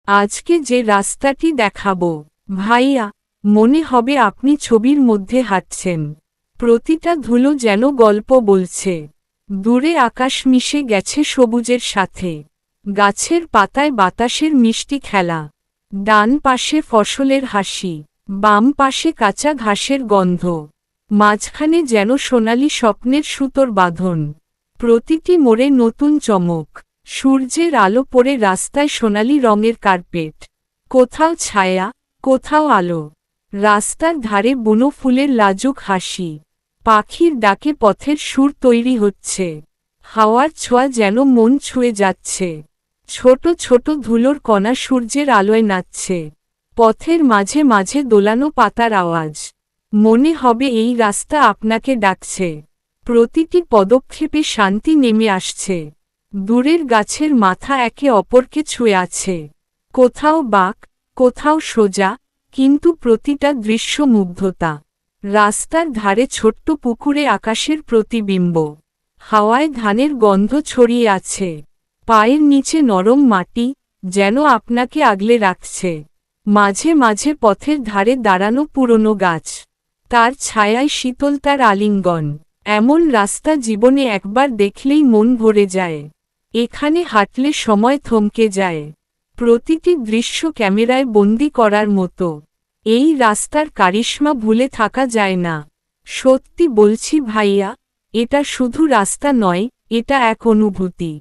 আজকে যে রাস্তাটি দেখাবো ভাইয়া, মনে হবে আপনি ছবির মধ্যে হাঁটছেন। প্রতিটা ধুলো যেন গল্প বলছে। দূরে আকাশ মিশে গেছে সবুজের সাথে। গাছের পাতায় বাতাসের মিষ্টি খেলা। ডান পাশে ফসলের হাসি, বাম পাশে কাঁচা ঘাসের গন্ধ। মাঝখানে যেন সোনালি স্বপ্নের সুতোর বাঁধন। প্রতিটি মোড়ে নতুন চমক। সূর্যের আলো পড়ে রাস্তায় সোনালি রঙের কার্পেট। কোথাও ছায়া, কোথাও আলো। রাস্তার ধারে বুনো ফুলের লাজুক হাসি। পাখির ডাকে পথের সুর তৈরি হচ্ছে। হাওয়ার ছোঁয়া যেন মন ছুঁয়ে যাচ্ছে। ছোট ছোট ধুলোর কণা সূর্যের আলোয় নাচছে। পথের মাঝে মাঝে দোলানো পাতার আওয়াজ। মনে হবে এই রাস্তা আপনাকে ডাকছে। প্রতিটি পদক্ষেপে শান্তি নেমে আসছে। দূরের গাছের মাথা একে অপরকে ছুঁয়ে আছে। কোথাও বাঁক, কোথাও সোজা, কিন্তু প্রতিটা দৃশ্য মুগ্ধতা। রাস্তার ধারে ছোট্ট পুকুরে আকাশের প্রতিবিম্ব। হাওয়ায় ধানের গন্ধ ছড়িয়ে আছে। পায়ের নিচে নরম মাটি, যেন আপনাকে আগলে রাখছে। মাঝে মাঝে পথের ধারে দাঁড়ানো পুরনো গাছ। তার ছায়ায় শীতলতার আলিঙ্গন। এমন রাস্তা জীবনে একবার দেখলেই মন ভরে যায়। এখানে হাঁটলে সময় থমকে যায়। প্রতিটি দৃশ্য ক্যামেরায় বন্দি করার মতো। এই রাস্তার কারিশমা ভুলে থাকা যায় না। সত্যি বলছি ভাইয়া, এটা শুধু রাস্তা নয়, এটা এক অনুভূতি।